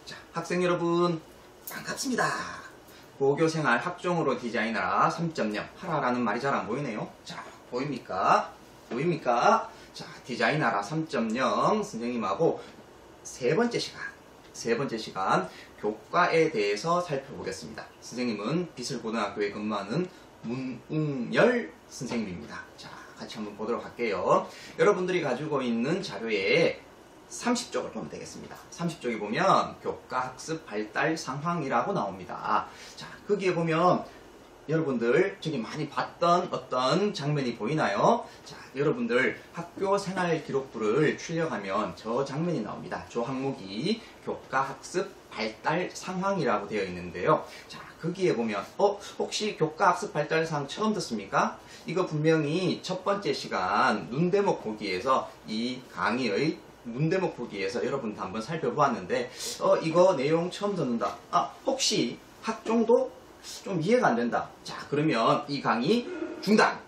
자, 학생 여러분 반갑습니다. 고교생활 학종으로 디자인하라 3.0 하라라는 말이 잘 안 보이네요. 자, 보입니까? 보입니까? 자, 디자인하라 3.0 선생님하고 세 번째 시간 교과에 대해서 살펴보겠습니다. 선생님은 비설고등학교에 근무하는 문웅열 선생님입니다. 자, 같이 한번 보도록 할게요. 여러분들이 가지고 있는 자료에 30쪽을 보면 되겠습니다. 30쪽에 보면 교과 학습 발달 상황이라고 나옵니다. 자, 거기에 보면 여러분들 저기 많이 봤던 어떤 장면이 보이나요? 자, 여러분들 학교 생활 기록부를 출력하면 저 장면이 나옵니다. 저 항목이 교과 학습 발달 상황이라고 되어 있는데요. 자, 거기에 보면 혹시 교과 학습 발달 상황 처음 듣습니까? 이거 분명히 첫 번째 시간 눈대목 보기에서 이 강의의 문대목 보기에서 여러분도 한번 살펴보았는데 이거 내용 처음 듣는다. 혹시 학종도 좀 이해가 안 된다. 자, 그러면 이 강의 중단.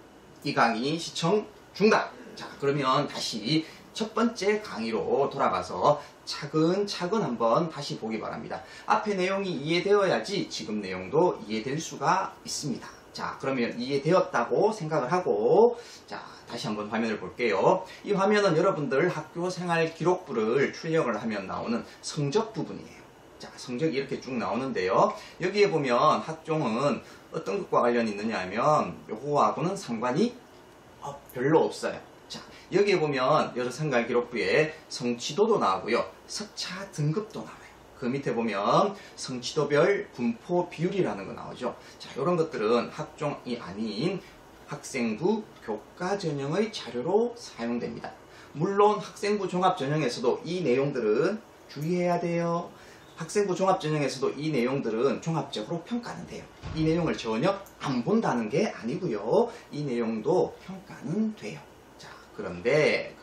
이 강의 시청 중단. 자, 그러면 다시 첫 번째 강의로 돌아가서 차근차근 한번 다시 보기 바랍니다. 앞에 내용이 이해되어야지 지금 내용도 이해될 수가 있습니다. 자, 그러면 이해되었다고 생각을 하고, 자, 다시 한번 화면을 볼게요. 이 화면은 여러분들 학교 생활 기록부를 출력을 하면 나오는 성적 부분이에요. 자, 성적이 이렇게 쭉 나오는데요. 여기에 보면 학종은 어떤 것과 관련이 있느냐 하면 요거하고는 상관이 별로 없어요. 자, 여기에 보면 여러 생활 기록부에 성취도도 나오고요. 석차 등급도 나와요. 그 밑에 보면 성취도별 분포 비율이라는 거 나오죠. 자, 이런 것들은 학종이 아닌 학생부 교과 전형의 자료로 사용됩니다. 물론 학생부 종합 전형에서도 이 내용들은 주의해야 돼요. 학생부 종합 전형에서도 이 내용들은 종합적으로 평가는 돼요. 이 내용을 전혀 안 본다는 게 아니고요. 이 내용도 평가는 돼요. 자, 그런데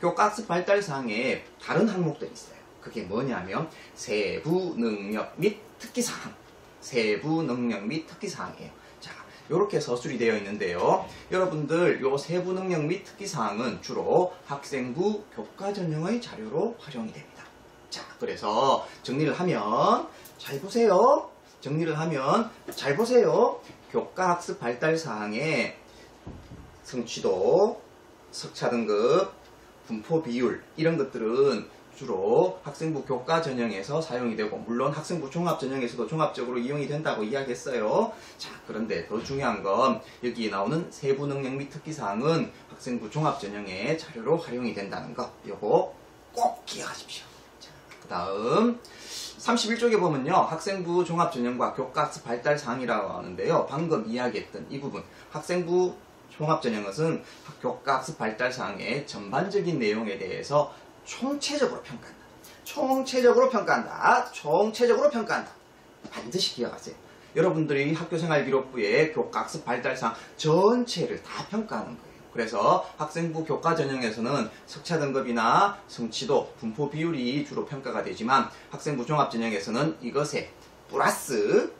교과 학습 발달 사항에 다른 항목들이 있어요. 그게 뭐냐면 세부 능력 및 특기사항. 세부 능력 및 특기사항이에요. 자, 이렇게 서술이 되어 있는데요. 여러분들 요 세부 능력 및 특기사항은 주로 학생부 교과 전형의 자료로 활용이 됩니다. 자, 그래서 정리를 하면 잘 보세요. 교과 학습 발달 사항에 성취도, 석차 등급, 분포 비율 이런 것들은 주로 학생부 교과 전형에서 사용이 되고, 물론 학생부 종합 전형에서도 종합적으로 이용이 된다고 이야기했어요. 자, 그런데 더 중요한 건 여기에 나오는 세부 능력 및 특기사항은 학생부 종합 전형의 자료로 활용이 된다는 거, 요거 꼭 기억하십시오. 자, 그 다음 31쪽에 보면요, 학생부 종합 전형과 교과 학습 발달 사항이라고 하는데요. 방금 이야기했던 이 부분, 학생부 종합 전형은 교과 학습 발달 사항의 전반적인 내용에 대해서 총체적으로 평가한다. 반드시 기억하세요. 여러분들이 학교생활 기록부에 교과 학습 발달상 전체를 다 평가하는 거예요. 그래서 학생부 교과 전형에서는 석차 등급이나 성취도, 분포 비율이 주로 평가가 되지만 학생부 종합 전형에서는 이것에 플러스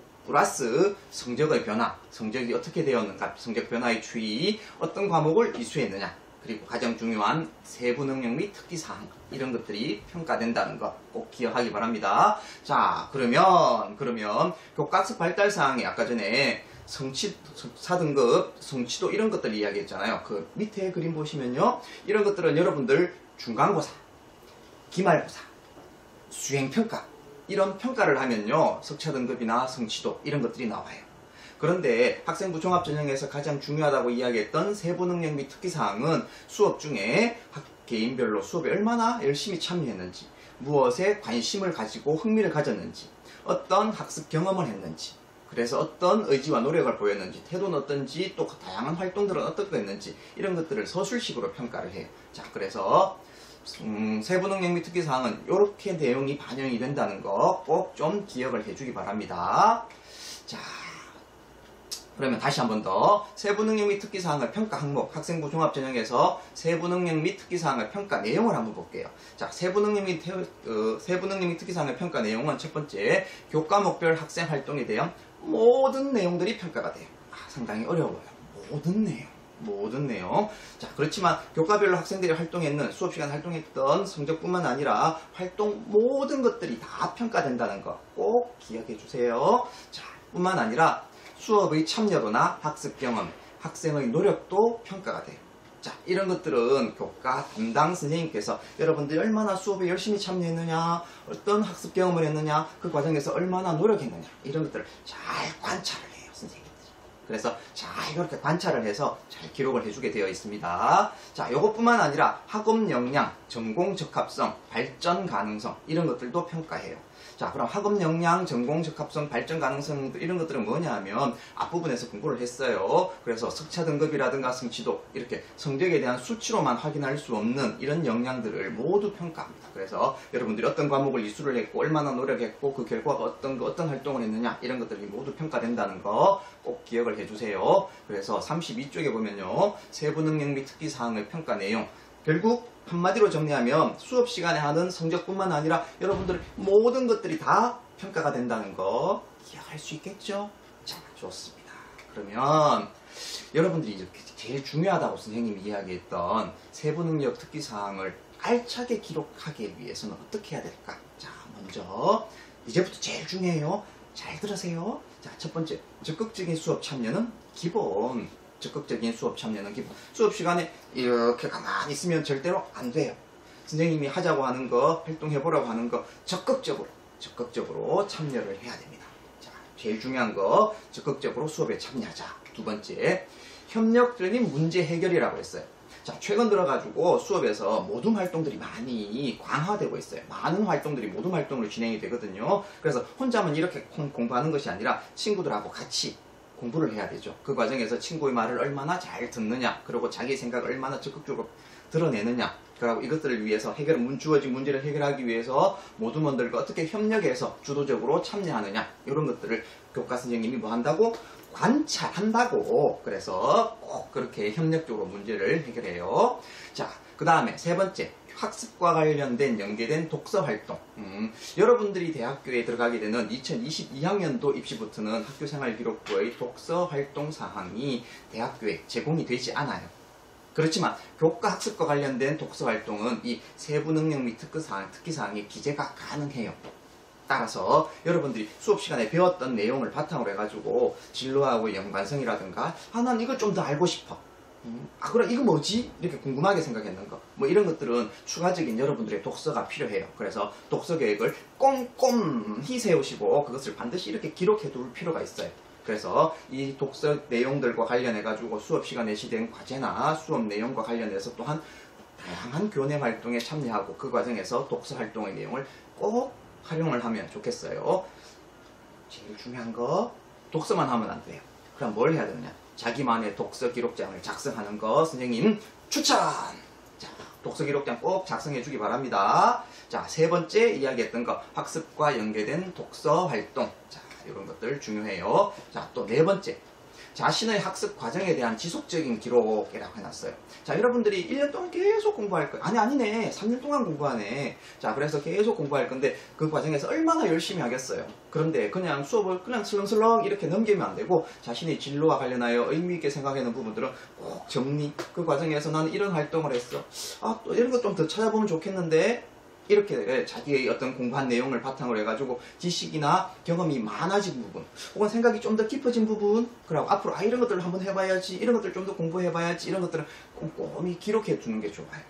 성적의 변화, 성적이 어떻게 되었는가, 성적 변화의 추이, 어떤 과목을 이수했느냐, 그리고 가장 중요한 세부 능력 및 특기사항, 이런 것들이 평가된다는 거 꼭 기억하기 바랍니다. 자, 그러면 교과 학습 발달 사항에 아까 전에 석차 등급, 성취도 이런 것들 이야기했잖아요. 그 밑에 그림 보시면요, 이런 것들은 여러분들 중간고사, 기말고사, 수행평가 이런 평가를 하면요, 석차 등급이나 성취도 이런 것들이 나와요. 그런데 학생부 종합전형에서 가장 중요하다고 이야기했던 세부 능력 및 특기사항은 수업 중에 개인별로 수업에 얼마나 열심히 참여했는지, 무엇에 관심을 가지고 흥미를 가졌는지, 어떤 학습 경험을 했는지, 그래서 어떤 의지와 노력을 보였는지, 태도는 어떤지, 또 다양한 활동들은 어떻게 했는지, 이런 것들을 서술식으로 평가를 해요. 자, 그래서 세부 능력 및 특기사항은 이렇게 내용이 반영이 된다는 거 꼭 좀 기억을 해주기 바랍니다. 자, 그러면 다시 한 번 더 세부 능력 및 특기사항을 평가 항목, 학생부 종합전형에서 세부 능력 및 특기사항을 평가 내용을 한번 볼게요. 자, 세부 능력 및 특기사항의 평가 내용은 첫 번째, 교과목별 학생 활동에 대한 모든 내용들이 평가가 돼요. 상당히 어려워요. 모든 내용. 모든 내용. 자, 그렇지만 교과별로 학생들이 활동했는 수업 시간 활동했던 성적뿐만 아니라 활동 모든 것들이 다 평가된다는 거 꼭 기억해 주세요. 자, 뿐만 아니라 수업의 참여도나 학습 경험, 학생의 노력도 평가가 돼요. 자, 이런 것들은 교과 담당 선생님께서 여러분들이 얼마나 수업에 열심히 참여했느냐, 어떤 학습 경험을 했느냐, 그 과정에서 얼마나 노력했느냐, 이런 것들을 잘 관찰을 해요, 선생님들이. 그래서 잘 이렇게 관찰을 해서 잘 기록을 해주게 되어 있습니다. 자, 요것뿐만 아니라 학업 역량, 전공 적합성, 발전 가능성, 이런 것들도 평가해요. 자, 그럼 학업 역량, 전공 적합성, 발전 가능성 이런 것들은 뭐냐 하면 앞부분에서 공부를 했어요. 그래서 석차 등급이라든가 성취도 이렇게 성적에 대한 수치로만 확인할 수 없는 이런 역량들을 모두 평가합니다. 그래서 여러분들이 어떤 과목을 이수를 했고 얼마나 노력했고 그 결과가 어떤 활동을 했느냐 이런 것들이 모두 평가된다는 거 꼭 기억을 해주세요. 그래서 32쪽에 보면요. 세부 능력 및 특기 사항의 평가 내용 결국 한마디로 정리하면 수업 시간에 하는 성적뿐만 아니라 여러분들 모든 것들이 다 평가가 된다는 거 기억할 수 있겠죠? 자, 좋습니다. 그러면 여러분들이 이렇게 제일 중요하다고 선생님이 이야기했던 세부 능력 특기 사항을 알차게 기록하기 위해서는 어떻게 해야 될까? 자, 먼저 이제부터 제일 중요해요. 잘 들으세요. 자, 첫 번째, 적극적인 수업 참여는 기본. 적극적인 수업 참여는 기본. 수업 시간에 이렇게 가만히 있으면 절대로 안 돼요. 선생님이 하자고 하는 거, 활동해보라고 하는 거 적극적으로 참여를 해야 됩니다. 자, 제일 중요한 거 적극적으로 수업에 참여하자. 두 번째, 협력적인 문제 해결이라고 했어요. 자, 최근 들어가지고 수업에서 모둠 활동들이 많이 강화되고 있어요. 많은 활동들이 모둠 활동으로 진행이 되거든요. 그래서 혼자만 이렇게 공부하는 것이 아니라 친구들하고 같이 공부를 해야 되죠. 그 과정에서 친구의 말을 얼마나 잘 듣느냐, 그리고 자기 생각을 얼마나 적극적으로 드러내느냐, 그리고 이것들을 위해서 주어진 문제를 해결하기 위해서 모둠원들과 어떻게 협력해서 주도적으로 참여하느냐, 이런 것들을 교과 선생님이 뭐 한다고? 관찰한다고. 그래서 꼭 그렇게 협력적으로 문제를 해결해요. 자, 그 다음에 세 번째, 학습과 관련된 연계된 독서 활동. 여러분들이 대학교에 들어가게 되는 2022학년도 입시부터는 학교생활기록부의 독서 활동 사항이 대학교에 제공이 되지 않아요. 그렇지만 교과 학습과 관련된 독서 활동은 이 세부 능력 및 특기 사항에 기재가 가능해요. 따라서 여러분들이 수업 시간에 배웠던 내용을 바탕으로 해가지고 진로하고 연관성이라든가 난 이걸 좀 더 알고 싶어. 그럼 이거 뭐지? 이렇게 궁금하게 생각했는 거. 뭐 이런 것들은 추가적인 여러분들의 독서가 필요해요. 그래서 독서 계획을 꼼꼼히 세우시고 그것을 반드시 이렇게 기록해 둘 필요가 있어요. 그래서 이 독서 내용들과 관련해가지고 수업 시간에 시된 과제나 수업 내용과 관련해서 또한 다양한 교내 활동에 참여하고 그 과정에서 독서 활동의 내용을 꼭 활용을 하면 좋겠어요. 제일 중요한 거 독서만 하면 안 돼요. 그럼 뭘 해야 되느냐? 자기만의 독서 기록장을 작성하는 거 선생님 추천! 자, 독서 기록장 꼭 작성해 주기 바랍니다. 자, 세 번째 이야기했던 거 학습과 연계된 독서 활동. 자, 이런 것들 중요해요. 자, 또 네 번째. 자신의 학습 과정에 대한 지속적인 기록이라고 해놨어요. 자, 여러분들이 1년 동안 계속 공부할 거예요. 아니네. 3년 동안 공부하네. 자, 그래서 계속 공부할 건데 그 과정에서 얼마나 열심히 하겠어요. 그런데 그냥 수업을 그냥 슬렁슬렁 이렇게 넘기면 안 되고 자신의 진로와 관련하여 의미 있게 생각하는 부분들은 꼭 정리. 그 과정에서 나는 이런 활동을 했어. 또 이런 거 좀 더 찾아보면 좋겠는데 이렇게 자기의 어떤 공부한 내용을 바탕으로 해가지고 지식이나 경험이 많아진 부분 혹은 생각이 좀 더 깊어진 부분 그리고 앞으로 이런 것들을 한번 해봐야지 이런 것들 좀 더 공부해봐야지 이런 것들을 꼼꼼히 기록해 두는 게 좋아요.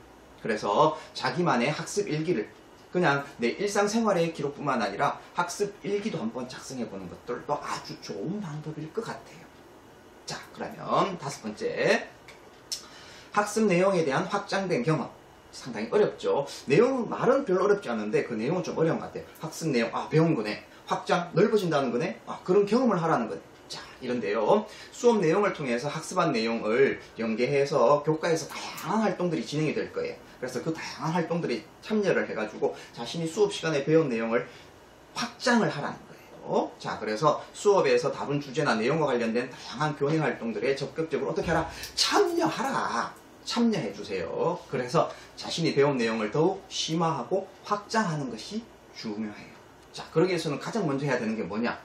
그래서 자기만의 학습 일기를 그냥 내 일상생활의 기록뿐만 아니라 학습 일기도 한번 작성해 보는 것들도 아주 좋은 방법일 것 같아요. 자, 그러면 다섯 번째 학습 내용에 대한 확장된 경험. 상당히 어렵죠. 말은 별로 어렵지 않은데 그 내용은 좀 어려운 것 같아요. 학습 내용, 배운 거네. 확장, 넓어진다는 거네. 그런 경험을 하라는 거네. 자, 이런데요. 수업 내용을 통해서 학습한 내용을 연계해서 교과에서 다양한 활동들이 진행이 될 거예요. 그래서 그 다양한 활동들이 참여를 해가지고 자신이 수업 시간에 배운 내용을 확장을 하라는 거예요. 자, 그래서 수업에서 다룬 주제나 내용과 관련된 다양한 교내 활동들에 적극적으로 어떻게 하라? 참여하라. 참여해주세요. 그래서 자신이 배운 내용을 더욱 심화하고 확장하는 것이 중요해요. 자, 그러기 위해서는 가장 먼저 해야 되는 게 뭐냐?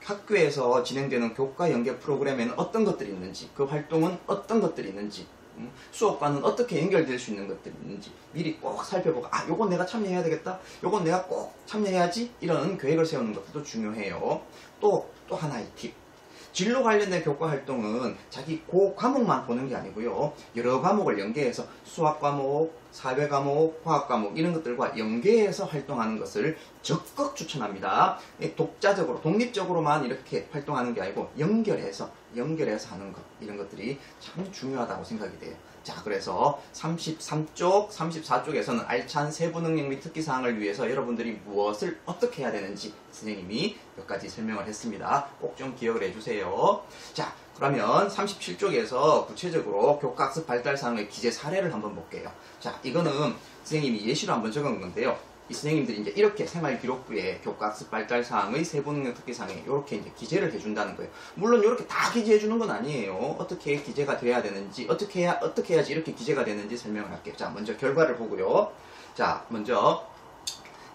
학교에서 진행되는 교과 연계 프로그램에는 어떤 것들이 있는지, 그 활동은 어떤 것들이 있는지, 수업과는 어떻게 연결될 수 있는 것들이 있는지 미리 꼭 살펴보고, 아, 요건 내가 참여해야 되겠다, 요건 내가 꼭 참여해야지, 이런 계획을 세우는 것도 중요해요. 또 하나의 팁. 진로 관련된 교과 활동은 자기 그 과목만 보는 게 아니고요. 여러 과목을 연계해서 수학 과목, 사회 과목, 과학 과목 이런 것들과 연계해서 활동하는 것을 적극 추천합니다. 독자적으로, 독립적으로만 이렇게 활동하는 게 아니고 연결해서 하는 것, 이런 것들이 참 중요하다고 생각이 돼요. 자, 그래서 33쪽, 34쪽에서는 알찬 세부 능력 및 특기 사항을 위해서 여러분들이 무엇을 어떻게 해야 되는지 선생님이 몇 가지 설명을 했습니다. 꼭 좀 기억을 해주세요. 자, 그러면 37쪽에서 구체적으로 교과학습 발달 사항의 기재 사례를 한번 볼게요. 자, 이거는 선생님이 예시로 한번 적은 건데요. 이 선생님들이 이제 이렇게 생활기록부에 교과학습 발달 사항의 세부 능력 특기 사항에 이렇게 이제 기재를 해준다는 거예요. 물론 이렇게 다 기재해 주는 건 아니에요. 어떻게 기재가 돼야 되는지, 어떻게 해야지 이렇게 기재가 되는지 설명을 할게요. 자, 먼저 결과를 보고요. 자, 먼저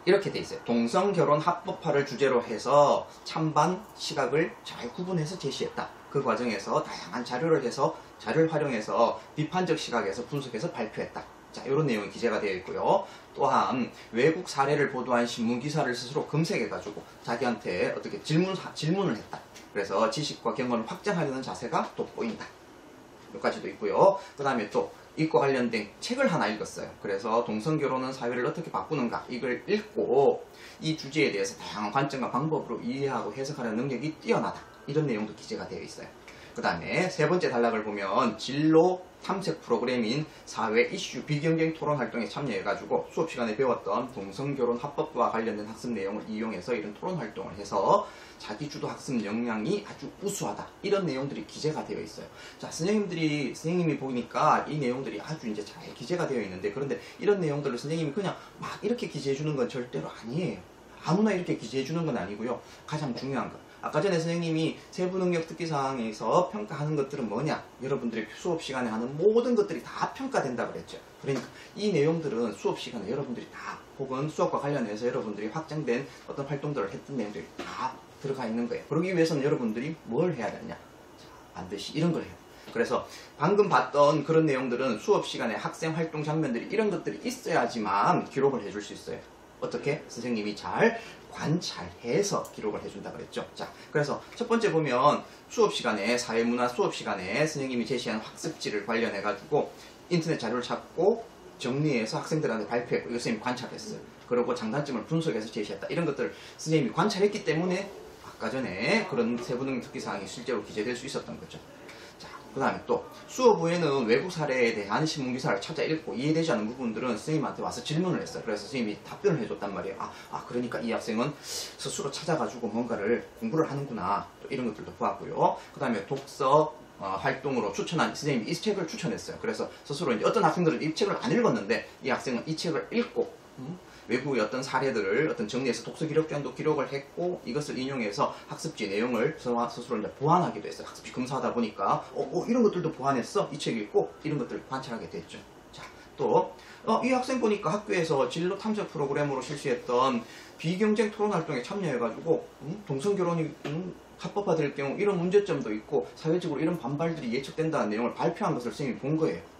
이렇게 돼 있어요. 동성결혼 합법화를 주제로 해서 찬반 시각을 잘 구분해서 제시했다. 그 과정에서 다양한 자료를 활용해서 비판적 시각에서 분석해서 발표했다. 자, 이런 내용이 기재가 되어 있고요. 또한 외국 사례를 보도한 신문 기사를 스스로 검색해가지고 자기한테 어떻게 질문을 했다. 그래서 지식과 경험을 확장하려는 자세가 또 보인다. 여기까지도 있고요. 그 다음에 또 이과 관련된 책을 하나 읽었어요. 그래서 동성결혼은 사회를 어떻게 바꾸는가, 이걸 읽고 이 주제에 대해서 다양한 관점과 방법으로 이해하고 해석하는 능력이 뛰어나다. 이런 내용도 기재가 되어 있어요. 그 다음에 세 번째 단락을 보면 진로 탐색 프로그램인 사회 이슈 비경쟁 토론 활동에 참여해가지고 수업 시간에 배웠던 동성결혼 합법과 관련된 학습 내용을 이용해서 이런 토론 활동을 해서 자기주도 학습 역량이 아주 우수하다. 이런 내용들이 기재가 되어 있어요. 자, 선생님이 보니까 이 내용들이 아주 이제 잘 기재가 되어 있는데, 그런데 이런 내용들을 선생님이 그냥 막 이렇게 기재해 주는 건 절대로 아니에요. 아무나 이렇게 기재해 주는 건 아니고요. 가장 중요한 것. 아까 전에 선생님이 세부 능력 특기 사항에서 평가하는 것들은 뭐냐? 여러분들이 수업 시간에 하는 모든 것들이 다 평가된다 그랬죠. 그러니까 이 내용들은 수업 시간에 여러분들이 다, 혹은 수업과 관련해서 여러분들이 확장된 어떤 활동들을 했던 내용들이 다 들어가 있는 거예요. 그러기 위해서는 여러분들이 뭘 해야 되냐? 자, 반드시 이런 걸 해요. 그래서 방금 봤던 그런 내용들은 수업 시간에 학생 활동 장면들이 이런 것들이 있어야지만 기록을 해줄 수 있어요. 어떻게? 선생님이 잘 관찰해서 기록을 해준다 그랬죠. 자, 그래서 첫 번째 보면 수업 시간에, 사회문화 수업 시간에 선생님이 제시한 학습지를 관련해 가지고 인터넷 자료를 찾고 정리해서 학생들한테 발표했고, 이거 선생님이 관찰했어요. 그리고 장단점을 분석해서 제시했다. 이런 것들을 선생님이 관찰했기 때문에 아까 전에 그런 세부능력 특기 사항이 실제로 기재될 수 있었던 거죠. 자, 그 다음에 또 수업 후에는 외국 사례에 대한 신문기사를 찾아 읽고 이해되지 않는 부분들은 선생님한테 와서 질문을 했어요. 그래서 선생님이 답변을 해줬단 말이에요. 그러니까 이 학생은 스스로 찾아가지고 뭔가를 공부를 하는구나. 또 이런 것들도 보았고요. 그 다음에 독서 활동으로 추천한, 선생님이 이 책을 추천했어요. 그래서 스스로 이제 어떤 학생들은 이 책을 안 읽었는데 이 학생은 이 책을 읽고 외국의 어떤 사례들을 어떤 정리해서 독서 기록장도 기록을 했고, 이것을 인용해서 학습지 내용을 스스로 이제 보완하기도 했어요. 학습지 검사하다 보니까 이런 것들도 보완했어. 이 책 읽고 이런 것들을 관찰하게 됐죠. 자, 또 이 학생 보니까 학교에서 진로 탐색 프로그램으로 실시했던 비경쟁 토론 활동에 참여해가지고 동성결혼이 합법화될 경우 이런 문제점도 있고 사회적으로 이런 반발들이 예측된다는 내용을 발표한 것을 선생님이 본 거예요.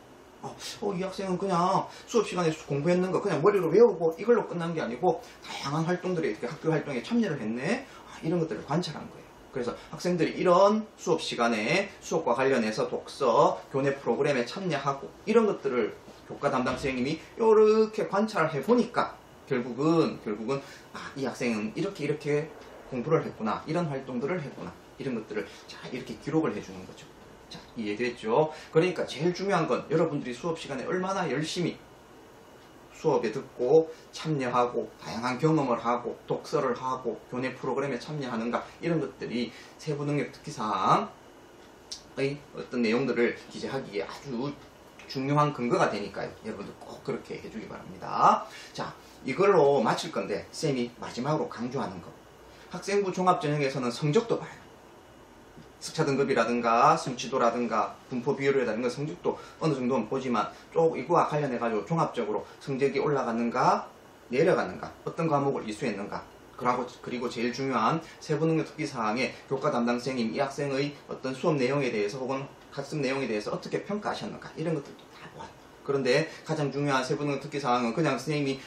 이 학생은 그냥 수업 시간에 공부했는 거 그냥 머리로 외우고 이걸로 끝난 게 아니고 다양한 활동들에 이렇게 학교 활동에 참여를 했네. 이런 것들을 관찰한 거예요. 그래서 학생들이 이런 수업 시간에 수업과 관련해서 독서, 교내 프로그램에 참여하고 이런 것들을 교과 담당 선생님이 이렇게 관찰을 해보니까 결국은 이 학생은 이렇게 공부를 했구나, 이런 활동들을 했구나, 이런 것들을 자 이렇게 기록을 해주는 거죠. 자, 이해됐죠? 그러니까 제일 중요한 건 여러분들이 수업 시간에 얼마나 열심히 수업에 듣고 참여하고 다양한 경험을 하고 독서를 하고 교내 프로그램에 참여하는가, 이런 것들이 세부 능력 특기 사항의 어떤 내용들을 기재하기에 아주 중요한 근거가 되니까요. 여러분들 꼭 그렇게 해주기 바랍니다. 자, 이걸로 마칠 건데 쌤이 마지막으로 강조하는 거, 학생부 종합전형에서는 성적도 봐요. 스차 등급이라든가 성취도라든가 분포 비율이라든가 성적도 어느 정도는 보지만 쭉 이거와 관련해 가지고 종합적으로 성적이 올라가는가 내려가는가, 어떤 과목을 이수했는가, 그리고 제일 중요한 세부능력 특기사항에 교과 담당 선생님 이 학생의 어떤 수업 내용에 대해서 혹은 학습 내용에 대해서 어떻게 평가하셨는가 이런 것들도 다 보아요. 그런데 가장 중요한 세부능력 특기사항은 그냥 선생님이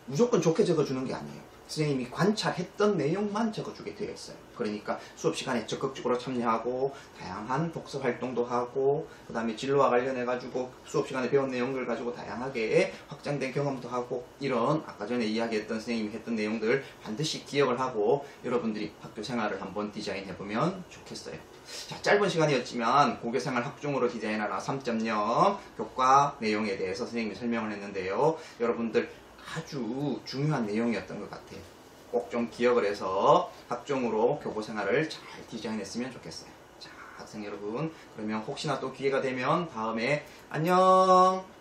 무조건 좋게 적어주는 게 아니에요. 선생님이 관찰했던 내용만 적어주게 되어 있어요. 그러니까 수업 시간에 적극적으로 참여하고 다양한 독서 활동도 하고 그 다음에 진로와 관련해가지고 수업 시간에 배운 내용들 가지고 다양하게 확장된 경험도 하고 이런 아까 전에 이야기했던 선생님이 했던 내용들 반드시 기억을 하고 여러분들이 학교 생활을 한번 디자인해보면 좋겠어요. 자, 짧은 시간이었지만 고교생활 학종으로 디자인하라 3.0 교과 내용에 대해서 선생님이 설명을 했는데요. 여러분들 아주 중요한 내용이었던 것 같아요. 꼭 좀 기억을 해서 학종으로 교보생활을 잘 디자인했으면 좋겠어요. 자, 학생 여러분, 그러면 혹시나 또 기회가 되면 다음에 안녕!